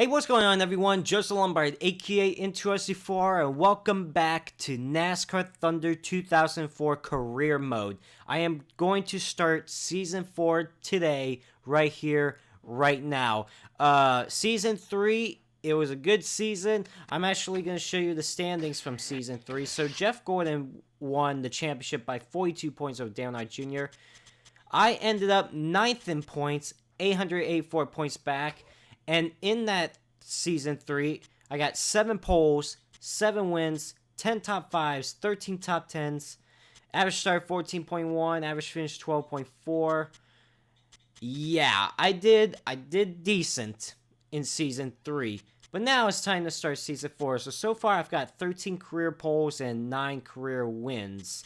what's going on, everyone? Joseph Lombard, aka Into4, and welcome back to NASCAR Thunder 2004 Career Mode. I am going to start Season 4 today, right here, right now. Season 3, it was a good season. I'm actually going to show you the standings from Season 3. So Jeff Gordon won the championship by 42 points over Dale Knight Jr. I ended up 9th in points, 884 points back. And in that Season 3, I got 7 poles, 7 wins, 10 top 5s, 13 top 10s, average start 14.1, average finish 12.4. Yeah, I did decent in Season 3. But now it's time to start Season 4. So far I've got 13 career poles and 9 career wins.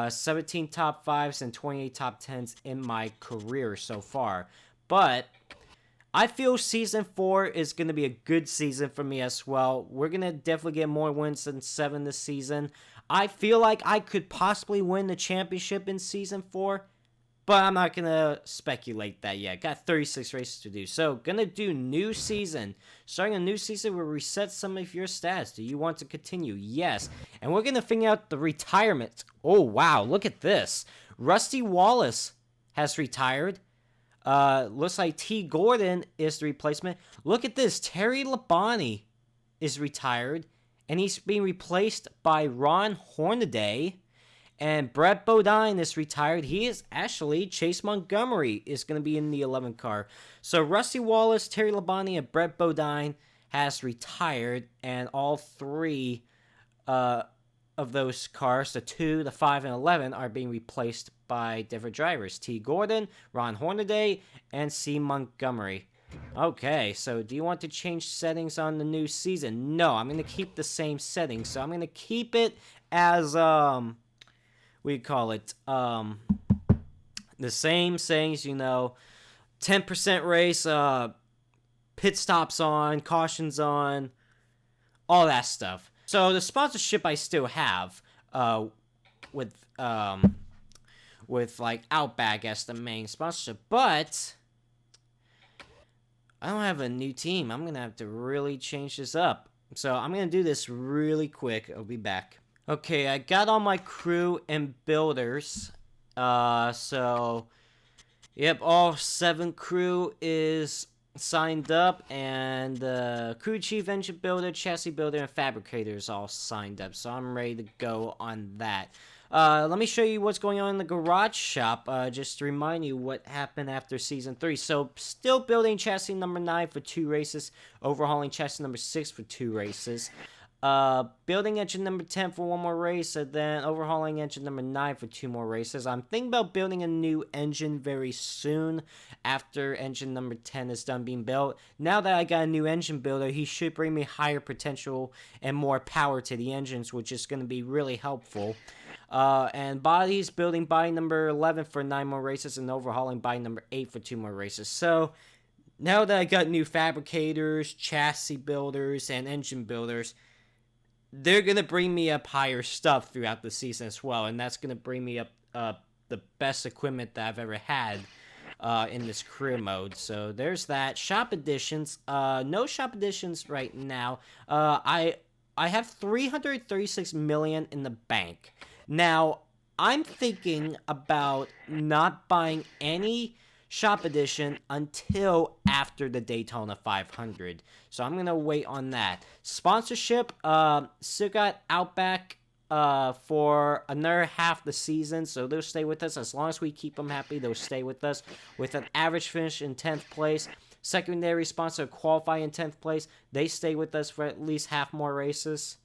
17 top 5s and 28 top 10s in my career so far. But I feel Season 4 is going to be a good season for me as well. We're going to definitely get more wins than 7 this season. I feel like I could possibly win the championship in Season 4, but I'm not going to speculate that yet. Got 36 races to do. So, going to do new season. Starting a new season, we'll reset some of your stats. Do you want to continue? Yes. And we're going to figure out the retirement. Oh, wow. Look at this. Rusty Wallace has retired. Looks like T. Gordon is the replacement. Look at this. Terry Labonte is retired, and he's being replaced by Ron Hornaday. And Brett Bodine is retired. He is actually, Chase Montgomery is going to be in the 11th car. So Rusty Wallace, Terry Labonte, and Brett Bodine has retired, and all 3 of those cars, the 2, the 5, and 11, are being replaced by different drivers. T. Gordon, Ron Hornaday, and C. Montgomery. Okay, so do you want to change settings on the new season? No, I'm going to keep the same settings. So I'm going to keep it as, we call it, the same settings, 10% race, pit stops on, cautions on, all that stuff. So the sponsorship I still have, with like Outback as the main sponsorship, but I don't have a new team. I'm gonna have to really change this up. So I'm gonna do this really quick. I'll be back. Okay, I got all my crew and builders. Yep, all 7 crew is signed up, and the crew chief, engine builder, chassis builder, and fabricators all signed up, so I'm ready to go on that. Let me show you what's going on in the garage shop, just to remind you what happened after Season 3. So, still building chassis number 9 for 2 races, overhauling chassis number 6 for 2 races, building engine number 10 for 1 more race, and then overhauling engine number 9 for 2 more races. I'm thinking about building a new engine very soon after engine number 10 is done being built. Now that I got a new engine builder, he should bring me higher potential and more power to the engines, which is going to be really helpful. And bodies, building body number 11 for 9 more races, and overhauling body number 8 for 2 more races. So, now that I got new fabricators, chassis builders, and engine builders, they're going to bring me up higher stuff throughout the season as well, and that's going to bring me up the best equipment that I've ever had in this career mode. So there's that. Shop additions. No shop additions right now. I have $336 million in the bank. Now, I'm thinking about not buying any shop edition until after the Daytona 500. So I'm going to wait on that. Sponsorship, still got Outback for another half the season, so they'll stay with us. As long as we keep them happy, they'll stay with us. With an average finish in 10th place, secondary sponsor qualify in 10th place, they stay with us for at least half more races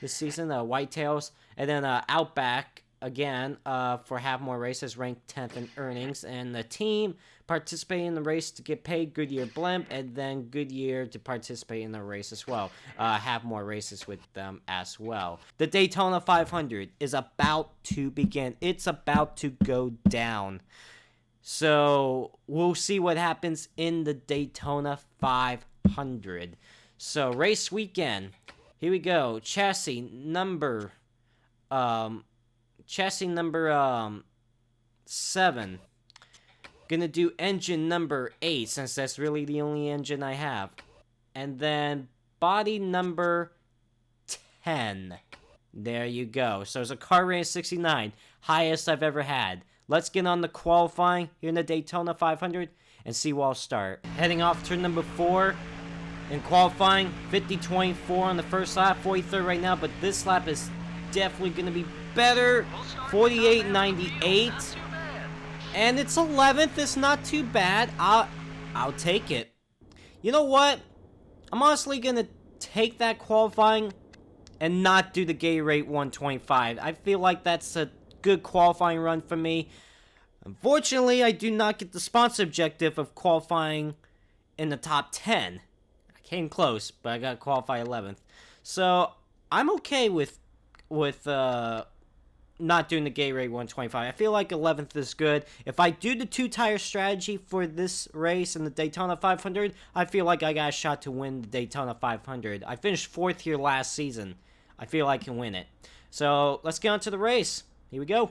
this season, Whitetails. And then Outback, again, for half more races, ranked 10th in earnings. And the team participating in the race to get paid, Goodyear Blimp, and then Goodyear to participate in the race as well. Have more races with them as well. The Daytona 500 is about to begin. It's about to go down. So we'll see what happens in the Daytona 500. So race weekend. Here we go. Chassis number 7. Gonna do engine number 8, since that's really the only engine I have. and then body number 10. There you go. So it's a car rating of 69, highest I've ever had. Let's get on the qualifying here in the Daytona 500 and see where I'll start. Heading off turn number 4 in qualifying, 50-24 on the first lap, 43rd right now, but this lap is definitely going to be better. 48.98, and it's 11th. It's not too bad. I'll take it. You know what? I'm honestly going to take that qualifying and not do the Gatorade 125. I feel like that's a good qualifying run for me. Unfortunately, I do not get the sponsor objective of qualifying in the top 10. I came close, but I got qualified 11th. So, I'm okay with not doing the Gatorade 125. I feel like 11th is good. If I do the 2-tire strategy for this race in the Daytona 500, I feel like I got a shot to win the Daytona 500. I finished 4th here last season. I feel I can win it. So, let's get on to the race. Here we go.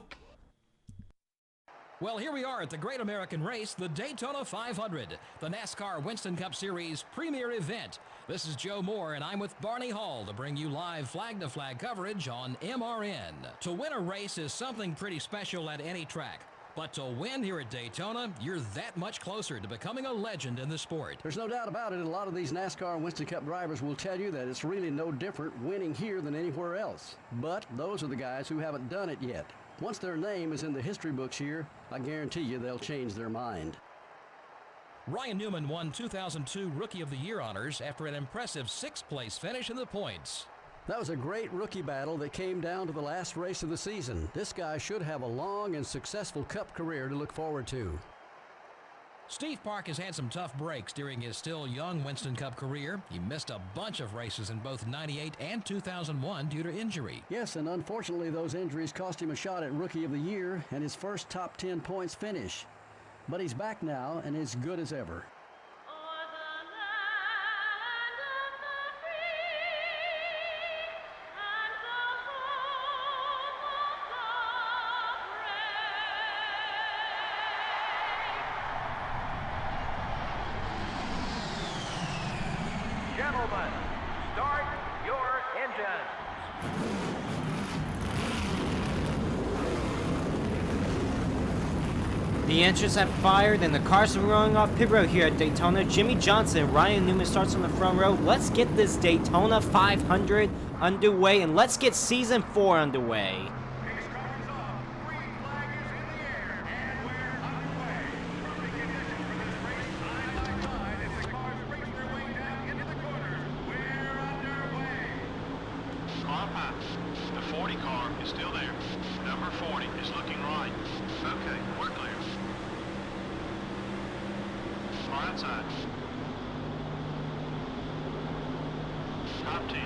Well, here we are at the Great American Race, the Daytona 500, the NASCAR Winston Cup Series premier event. This is Joe Moore, and I'm with Barney Hall to bring you live flag-to-flag coverage on MRN. To win a race is something pretty special at any track. But to win here at Daytona, you're that much closer to becoming a legend in the sport. There's no doubt about it. A lot of these NASCAR and Winston Cup drivers will tell you that it's really no different winning here than anywhere else. But those are the guys who haven't done it yet. Once their name is in the history books here, I guarantee you they'll change their mind. Ryan Newman won 2002 Rookie of the Year honors after an impressive 6th-place finish in the points. That was a great rookie battle that came down to the last race of the season. This guy should have a long and successful Cup career to look forward to. Steve Park has had some tough breaks during his still young Winston Cup career. He missed a bunch of races in both '98 and 2001 due to injury. Yes, and unfortunately those injuries cost him a shot at Rookie of the Year and his first top 10 points finish. But he's back now and as good as ever. Gentlemen, start your engines. The engines have fired and the cars are rolling off pit road here at Daytona. Jimmy Johnson and Ryan Newman starts on the front row. Let's get this Daytona 500 underway, and let's get Season 4 underway. The 40 car is still there. Number 40 is looking right. Okay, we're clear. Right side. Top 10.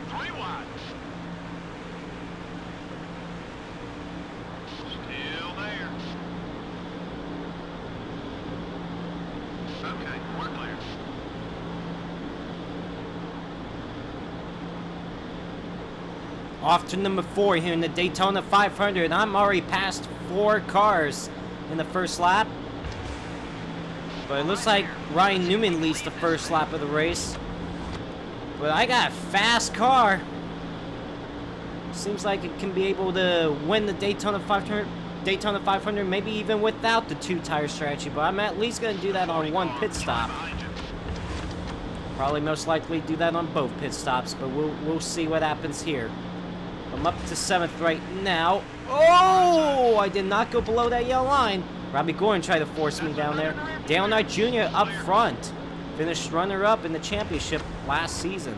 Three wide. Still there. Okay, we're clear. Off to number 4 here in the Daytona 500. I'm already past 4 cars in the first lap. But it looks like Ryan Newman leads the first lap of the race. But I got a fast car. Seems like it can be able to win the Daytona 500, maybe even without the 2-tire strategy. But I'm at least going to do that on one pit stop. Probably most likely do that on both pit stops, but we'll see what happens here. I'm up to 7th right now. Oh, I did not go below that yellow line. Robbie Gordon tried to force me down there. Dale Knight Jr. up front. Finished runner-up in the championship last season.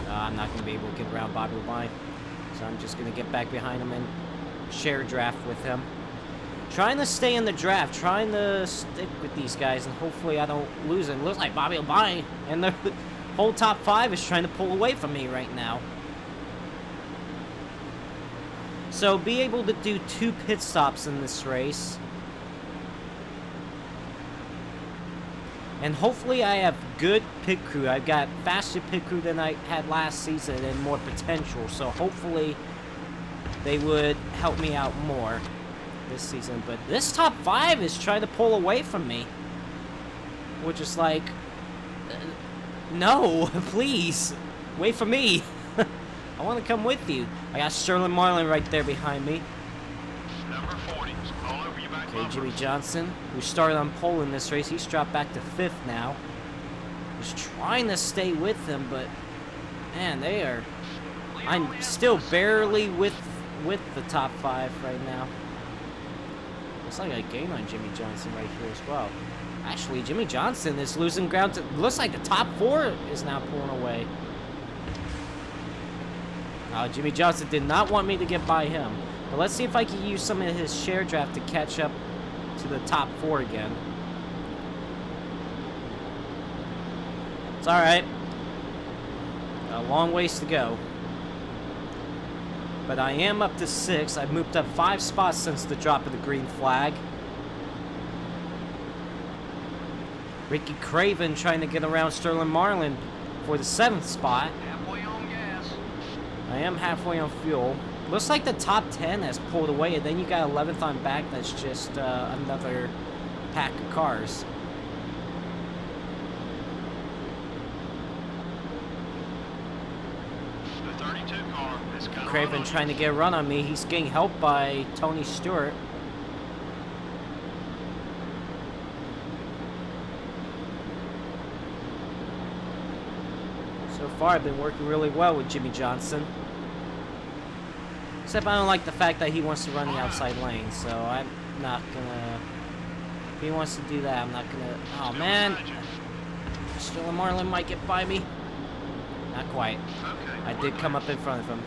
I'm not going to be able to get around Bobby Line, so I'm just going to get back behind him and share a draft with him. Trying to stay in the draft, trying to stick with these guys, and hopefully I don't lose it. It looks like Bobby O'Brien and the whole top 5 is trying to pull away from me right now. So be able to do 2 pit stops in this race. And hopefully I have good pit crew. I've got faster pit crew than I had last season and more potential. So hopefully they would help me out more this season. But this top 5 is trying to pull away from me. Which is like, no, please, wait for me. I want to come with you. I got Sterling Marlin right there behind me. Number 40. All over you back. Okay, Jimmy Johnson, who started on pole in this race, he's dropped back to 5th now. Was trying to stay with them, but man, they are. I'm still barely with the top 5 right now. Looks like I gained on Jimmy Johnson right here as well. Actually, Jimmy Johnson is losing ground to. Looks like the top 4 is now pulling away. Jimmy Johnson did not want me to get by him. But let's see if I can use some of his share draft to catch up to the top 4 again. It's alright. Got a long ways to go. But I am up to 6. I've moved up 5 spots since the drop of the green flag. Ricky Craven trying to get around Sterling Marlin for the 7th spot. Halfway on gas. I am halfway on fuel. Looks like the top 10 has pulled away, and then you got 11th on back. That's just another pack of cars. The 32 car is coming. Craven trying to get a run on me. He's getting helped by Tony Stewart. So far, I've been working really well with Jimmy Johnson. Except I don't like the fact that he wants to run the outside lane, so I'm not gonna... If he wants to do that, I'm not gonna... Oh, man! Sterling Marlin might get by me. Not quite. I did come up in front of him.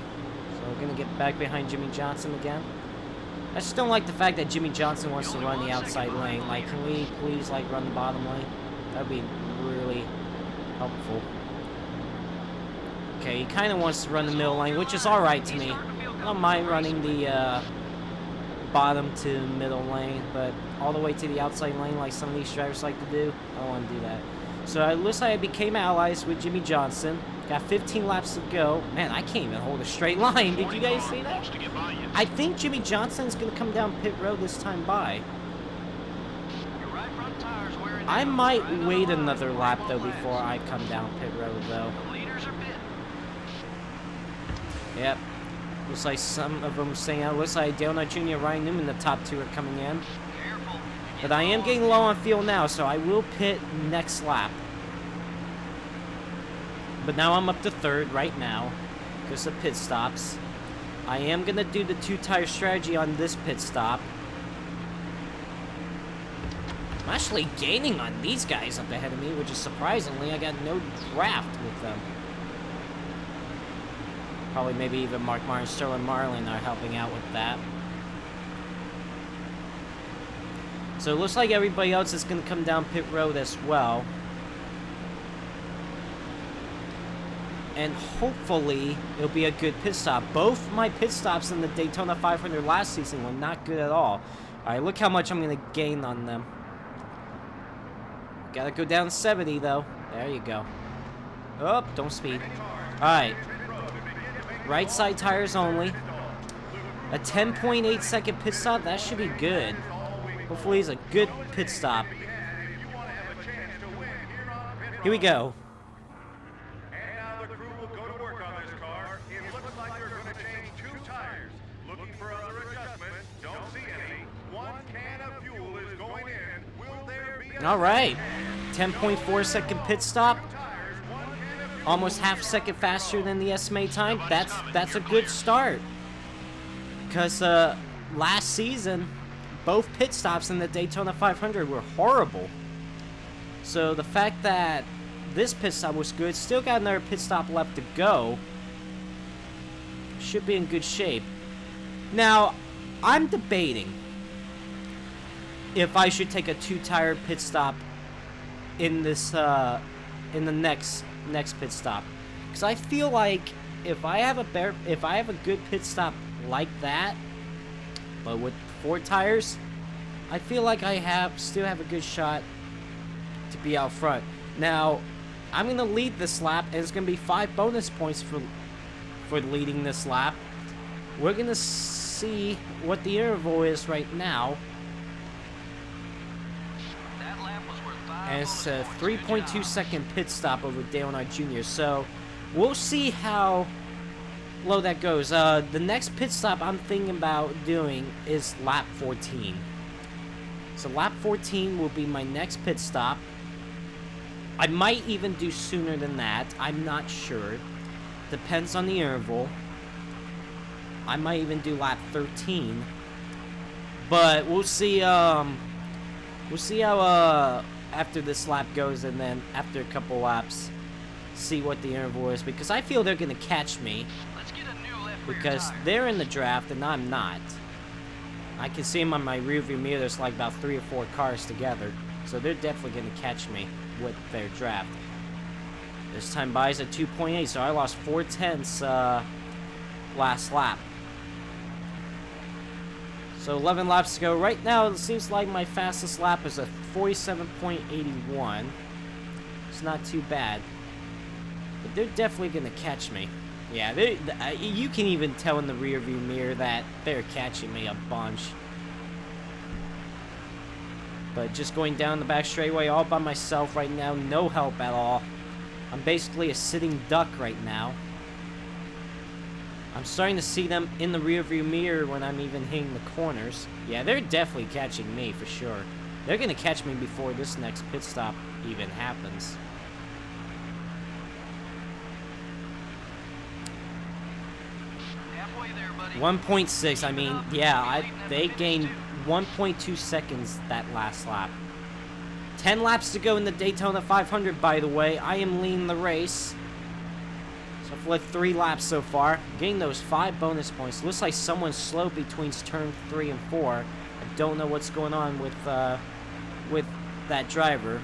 So we're gonna get back behind Jimmy Johnson again. I just don't like the fact that Jimmy Johnson wants to run the outside lane. Like, can we please, like, run the bottom lane? That'd be really helpful. Okay, he kind of wants to run the middle lane, which is alright to me. I don't mind running the bottom to middle lane, but all the way to the outside lane like some of these drivers like to do, I don't want to do that. So it looks like I became allies with Jimmy Johnson. Got 15 laps to go. Man, I can't even hold a straight line. Did you guys see that? I think Jimmy Johnson is going to come down pit road this time by. I might wait another lap, though, before I come down pit road, though. Yep. Looks like some of them saying out. Looks like Daytona Jr. Ryan Newman, the top 2 are coming in. But I am getting low on fuel now, so I will pit next lap. But now I'm up to 3rd right now because of pit stops. I am going to do the 2-tire strategy on this pit stop. I'm actually gaining on these guys up ahead of me, which is surprisingly, I got no draft with them. Probably maybe even Mark Martin, Sterling Marlin are helping out with that. So it looks like everybody else is going to come down pit road as well. And hopefully it'll be a good pit stop. Both my pit stops in the Daytona 500 last season were not good at all. Alright, look how much I'm going to gain on them. Gotta go down 70 though. There you go. Oh, don't speed. Alright. Right side tires only. A 10.8 second pit stop, that should be good. Hopefully it's a good pit stop. Here we go. And now the crew will go to work on this car. It looks like they're going to change 2 tires. Looking for other adjustments. Don't see any. 1 can of fuel is going in. Will there be a... Alright. 10.4 second pit stop. Almost half a second faster than the estimated time. That's a good start. Because last season, both pit stops in the Daytona 500 were horrible. So the fact that this pit stop was good, still got another pit stop left to go, should be in good shape. Now, I'm debating if I should take a 2-tire pit stop in this in the next pit stop, because I feel like if I have a good pit stop like that, but with 4 tires, I feel like I still have a good shot to be out front. Now, I'm gonna lead this lap, and it's gonna be 5 bonus points for leading this lap. we're gonna see what the interval is right now. And it's a 3.2 second pit stop over Daytona Jr. So we'll see how low that goes. The next pit stop I'm thinking about doing is lap 14. So lap 14 will be my next pit stop. I might even do sooner than that. I'm not sure. Depends on the interval. I might even do lap 13. But we'll see. We'll see how after this lap goes, and then after a couple laps, see what the interval is, because I feel they're gonna catch me. Because they're in the draft and I'm not. I can see them on my rearview mirror. There's like about 3 or 4 cars together, so they're definitely gonna catch me with their draft. This time buys at 2.8, so I lost 4/10 last lap. So 11 laps to go. Right now, it seems like my fastest lap is a 47.81. It's not too bad. But they're definitely going to catch me. Yeah, you can even tell in the rearview mirror that they're catching me a bunch. But just going down the back straightaway all by myself right now. No help at all. I'm basically a sitting duck right now. I'm starting to see them in the rearview mirror when I'm even hitting the corners. Yeah, they're definitely catching me for sure. They're going to catch me before this next pit stop even happens. Halfway there, buddy. 1.6, I mean, yeah, they gained 1.2 seconds that last lap. 10 laps to go in the Daytona 500, by the way. I am leading the race. So I've led 3 laps so far. Getting those 5 bonus points. Looks like someone's slow between turn 3 and 4. I don't know what's going on with that driver.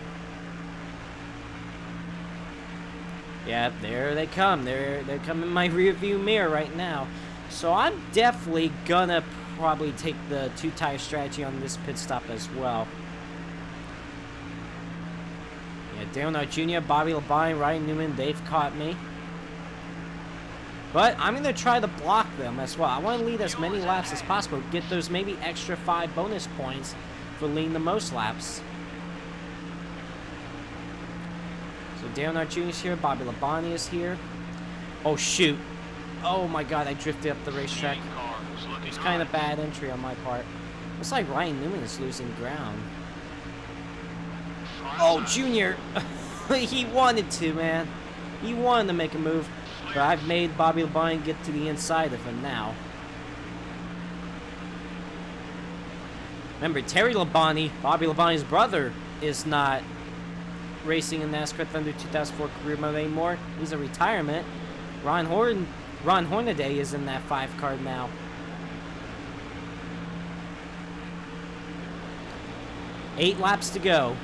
Yeah, there they come. They're coming in my rearview mirror right now. So I'm definitely gonna probably take the 2-tire strategy on this pit stop as well. Yeah, Daytona Jr., Bobby Labonte, Ryan Newman, they've caught me. But I'm going to try to block them as well. I want to lead as many laps as possible. Get those maybe extra 5 bonus points for leading the most laps. So Daytona Jr. is here. Bobby Labonte is here. Oh, shoot. Oh, my God. I drifted up the racetrack. It's kind of bad entry on my part. Looks like Ryan Newman is losing ground. Oh, Junior. He wanted to, man. He wanted to make a move. But I've made Bobby Labonte get to the inside of him now. Remember, Terry Labonte, Bobby Labonte's brother, is not racing in NASCAR Thunder 2004 career mode anymore. He's a retirement. Ron Hornaday is in that 5 car now. Eight laps to go.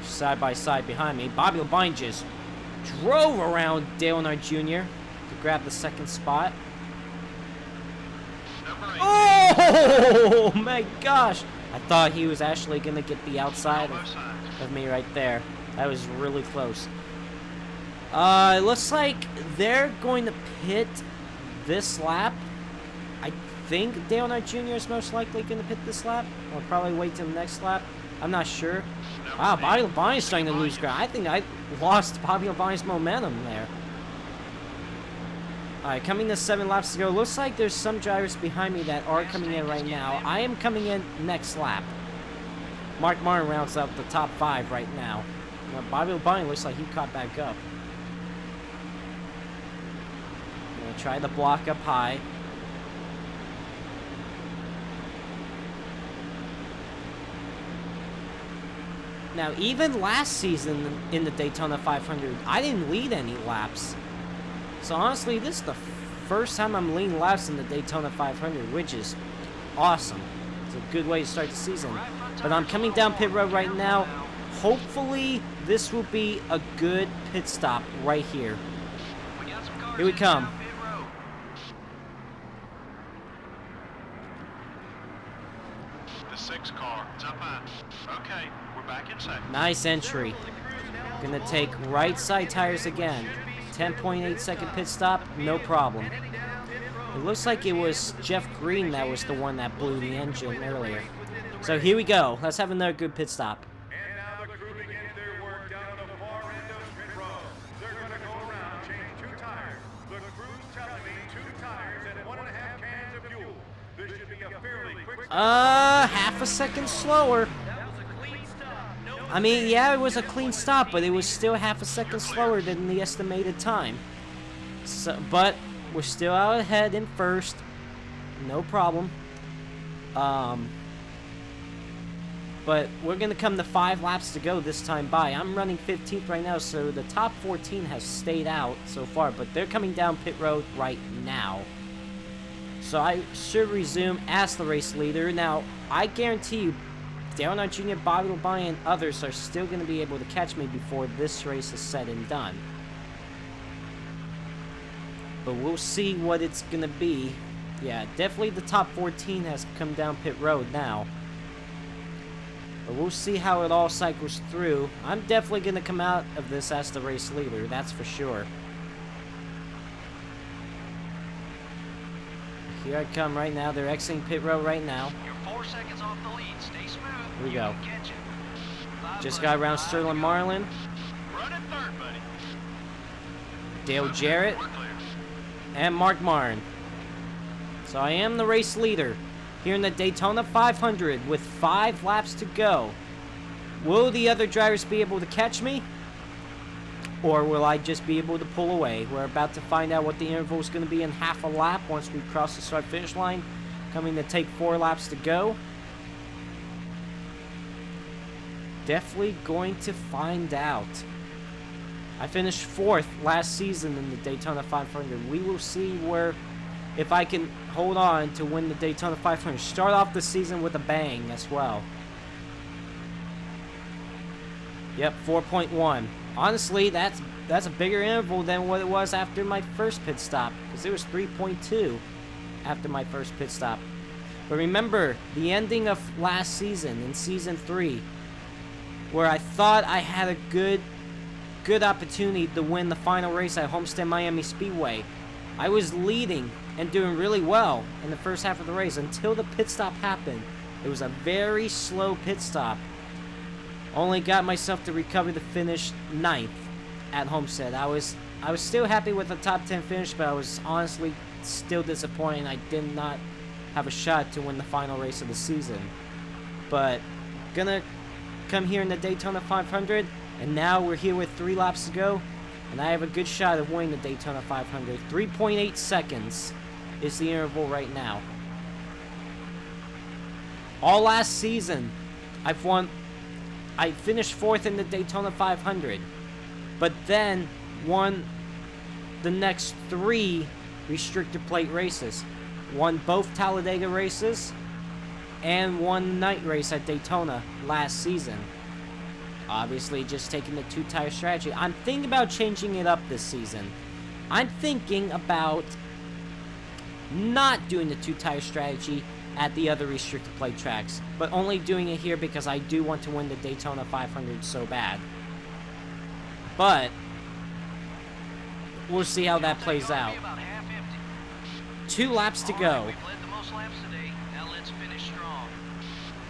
Side by side behind me. Bobby Labonte just drove around Dale Earnhardt Jr. to grab the 2nd spot. Oh my gosh! I thought he was actually gonna get the outside of me right there. That was really close. It looks like they're going to pit this lap. I think Dale Earnhardt Jr. is most likely going to pit this lap. I'll probably wait till the next lap. I'm not sure. Wow, Bobby Labonte is starting to lose ground. I think I lost Bobby Labonte's momentum there. Alright, coming to 7 laps to go. Looks like there's some drivers behind me that are coming in right now. I am coming in next lap. Mark Martin rounds out the top 5 right now. Now Bobby Labonte looks like he caught back up. Gonna try the block up high. Now, even last season in the Daytona 500, I didn't lead any laps. So honestly, this is the first time I'm leading laps in the Daytona 500, which is awesome. It's a good way to start the season. But I'm coming down pit road right now. Hopefully, this will be a good pit stop right here. Here we come. 6 car. It's up high. Okay, we're back in second. Nice entry. Gonna take right side tires again. 10.8 second pit stop, no problem. It looks like it was Jeff Green that was the one that blew the engine earlier. So here we go. Let's have another good pit stop. And now the crew begins their work down the far end of pit road. They're going to go around, change 2 tires. The crew's telling me 2 tires and 1.5 cans of fuel. This should be a fairly quick Half a second slower. I mean, yeah, it was a clean stop, but it was still half a second slower than the estimated time. So, but we're still out ahead in first. No problem. But we're going to come to 5 laps to go this time by. I'm running 15th right now, so the top 14 has stayed out so far, but they're coming down pit road right now. So I should resume as the race leader. Now, I guarantee you, Daytona Jr., Bobby Labonte, and others are still going to be able to catch me before this race is said and done. But we'll see what it's going to be. Yeah, definitely the top 14 has come down pit road now. But we'll see how it all cycles through. I'm definitely going to come out of this as the race leader, that's for sure. Here I come right now. They're exiting pit road right now. You're 4 seconds off the lead. Stay smooth. Here we go. Catch it. Just got around Sterling Marlin. Run in third, buddy. Dale Jarrett. We're clear. And Mark Martin. So I am the race leader here in the Daytona 500 with 5 laps to go. Will the other drivers be able to catch me? Or will I just be able to pull away? We're about to find out what the interval is going to be in half a lap once we cross the start-finish line. Coming to take 4 laps to go. Definitely going to find out. I finished 4th last season in the Daytona 500. We will see where, if I can hold on to win the Daytona 500. Start off the season with a bang as well. Yep, 4.1. Honestly, that's a bigger interval than what it was after my first pit stop, because it was 3.2 after my first pit stop. But remember, the ending of last season, in Season 3, where I thought I had a good opportunity to win the final race at Homestead Miami Speedway. I was leading and doing really well in the first half of the race until the pit stop happened. It was a very slow pit stop. Only got myself to recover to finish 9th at Homestead. I was still happy with the top 10 finish, but I was honestly still disappointed. I did not have a shot to win the final race of the season. But gonna come here in the Daytona 500, and now we're here with 3 laps to go, and I have a good shot of winning the Daytona 500. 3.8 seconds is the interval right now. All last season, I finished 4th in the Daytona 500, but then won the next 3 restricted plate races. Won both Talladega races and won night race at Daytona last season. Obviously, just taking the 2-tire strategy. I'm thinking about changing it up this season. I'm thinking about not doing the 2-tire strategy at the other restricted plate tracks, but only doing it here because I do want to win the Daytona 500 so bad. But we'll see how that plays out. 2 laps to go. We've led the most laps today. Now let's finish strong.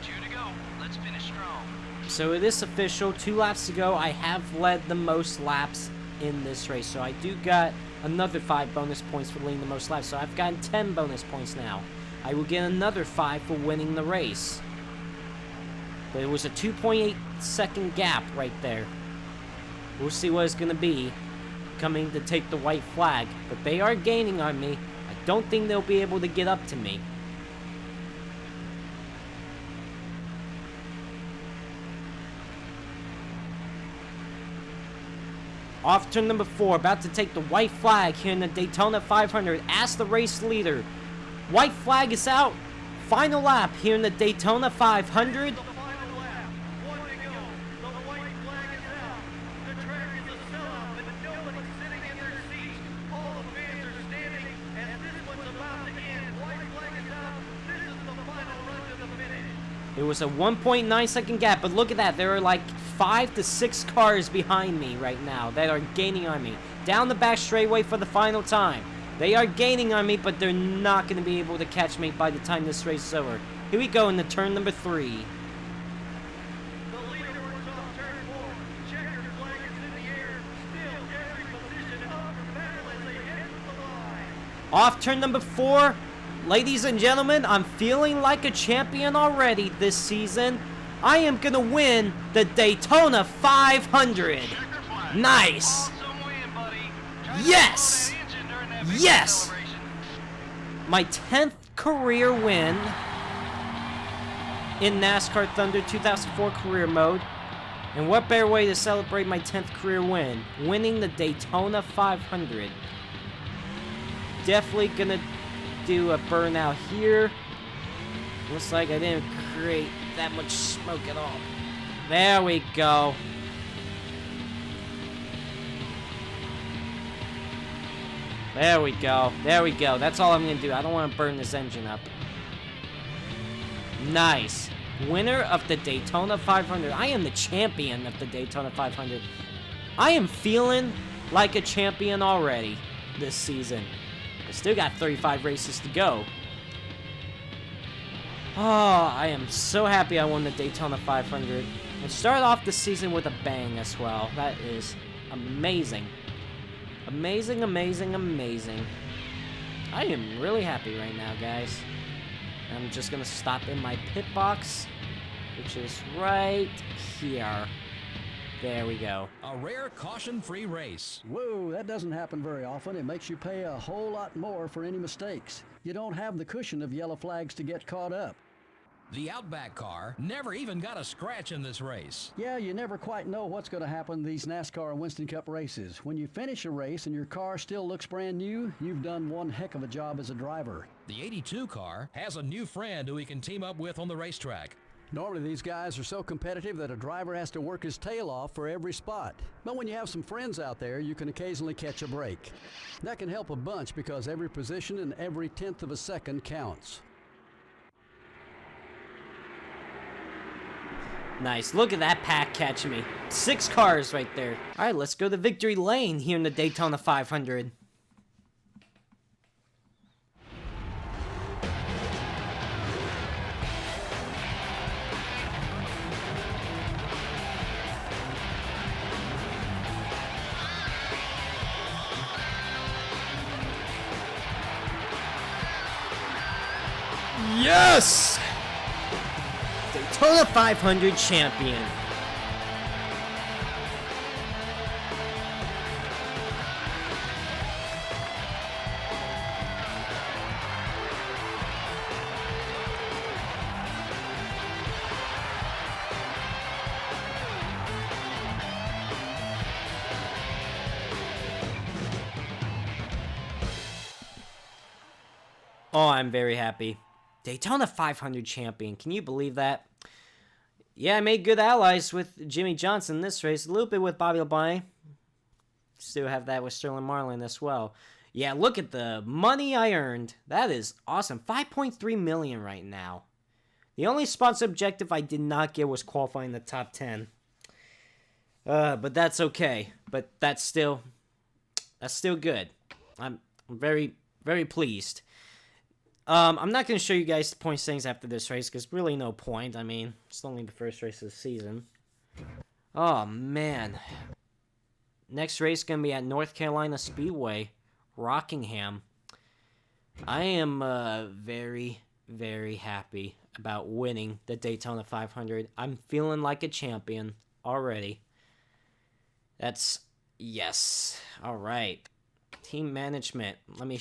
2 to go. Let's finish strong. So it is official. 2 laps to go. I have led the most laps in this race, so I do got another 5 bonus points for leading the most laps. So I've gotten 10 bonus points now. I will get another 5 for winning the race. But it was a 2.8 second gap right there. We'll see what it's going to be coming to take the white flag. But they are gaining on me. I don't think they'll be able to get up to me. Off turn number 4, about to take the white flag here in the Daytona 500 as the race leader. White flag is out. Final lap here in the Daytona 500. The final lap. 1 to go. The white flag is out. The track is a sellout, but nobody's sitting in their seats. All the fans are standing, and this one's about to end. White flag is out. This is the final run to the finish. It was a 1.9 second gap, but look at that. There are like 5 to 6 cars behind me right now that are gaining on me. Down the back straightaway for the final time. They are gaining on me, but they're not going to be able to catch me by the time this race is over. Here we go into turn number 3. The leader was off turn 4. Checkered flag is in the air. Still every position up for battle as they hit the line. Off turn number 4. Ladies and gentlemen, I'm feeling like a champion already this season. I am going to win the Daytona 500. Nice. Awesome win, buddy. Try to Yes. slow that engine during that big Yes. acceleration. My 10th career win in NASCAR Thunder 2004 career mode. And what better way to celebrate my 10th career win? Winning the Daytona 500. Definitely gonna do a burnout here. Looks like I didn't create that much smoke at all. There we go. There we go. There we go. That's all I'm gonna do. I don't want to burn this engine up. Nice. Winner of the Daytona 500. I am the champion of the Daytona 500. I am feeling like a champion already this season. I still got 35 races to go. Oh, I am so happy I won the Daytona 500. And started off the season with a bang as well. That is amazing. Amazing, amazing, amazing. I am really happy right now, guys. I'm just gonna stop in my pit box, which is right here. There we go. A rare caution-free race. Whoa, that doesn't happen very often. It makes you pay a whole lot more for any mistakes. You don't have the cushion of yellow flags to get caught up. The Outback car never even got a scratch in this race. Yeah, you never quite know what's going to happen in these NASCAR Winston Cup races. When you finish a race and your car still looks brand new, you've done one heck of a job as a driver. The 82 car has a new friend who he can team up with on the racetrack. Normally these guys are so competitive that a driver has to work his tail off for every spot. But when you have some friends out there, you can occasionally catch a break. That can help a bunch because every position and every tenth of a second counts. Nice. Look at that pack catching me. 6 cars right there. All right, let's go to victory lane here in the Daytona 500. Yes! Daytona 500 champion. Oh, I'm very happy. Daytona 500 champion. Can you believe that? Yeah, I made good allies with Jimmy Johnson in this race. A little bit with Bobby Labonte. Still have that with Sterling Marlin as well. Yeah, look at the money I earned. That is awesome. $5.3 million right now. The only sponsor objective I did not get was qualifying the top 10. But that's okay. But that's still good. I'm very, very pleased. I'm not going to show you guys the point standings after this race, because really no point. I mean, it's only the first race of the season. Oh, man. Next race is going to be at North Carolina Speedway, Rockingham. I am very, very happy about winning the Daytona 500. I'm feeling like a champion already. Yes. All right. Team management. Let me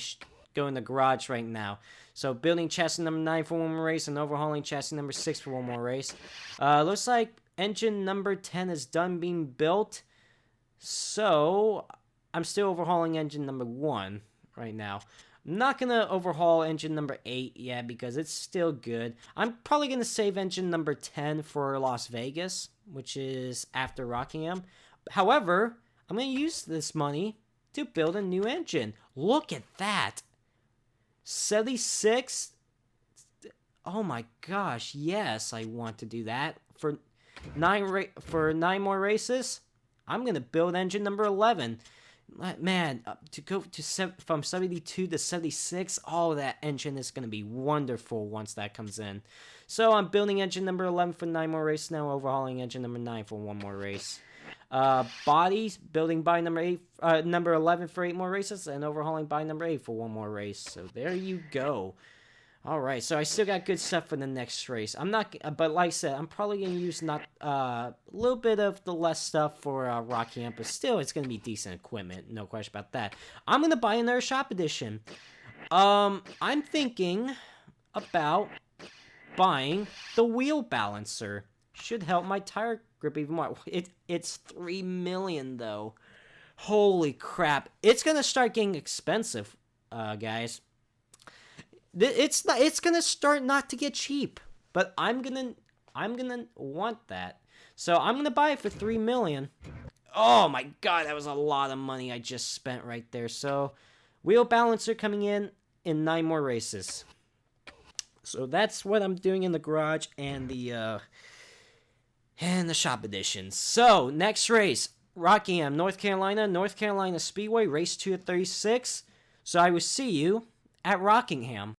go in the garage right now. So building chassis number 9 for one more race and overhauling chassis number 6 for one more race. Looks like engine number 10 is done being built. So I'm still overhauling engine number 1 right now. I'm not going to overhaul engine number 8 yet because it's still good. I'm probably going to save engine number 10 for Las Vegas, which is after Rockingham. However, I'm going to use this money to build a new engine. Look at that. 76. Oh my gosh, yes, I want to do that. For 9 more races, I'm going to build engine number 11. Man, to go from 72 to 76, oh, that engine is going to be wonderful once that comes in. So I'm building engine number 11 for 9 more races now, overhauling engine number 9 for 1 more race. Bodies, building body number 11 for 8 more races, and overhauling body number 8 for 1 more race. So there you go. All right, so I still got good stuff for the next race. I'm not, but like I said, I'm probably gonna use a little bit of the less stuff for Rockingham, but still, it's gonna be decent equipment, no question about that. I'm gonna buy another shop edition. I'm thinking about buying the wheel balancer. Should help my tire grip even more. It's $3 million though. Holy crap! It's gonna start getting expensive, guys. It's gonna start not to get cheap, but I'm gonna want that, so I'm gonna buy it for $3 million. Oh my god, that was a lot of money I just spent right there. So wheel balancer coming in 9 more races. So that's what I'm doing in the garage and the shop editions. So next race, Rockingham, North Carolina Speedway, race 2 at 36. So I will see you at Rockingham.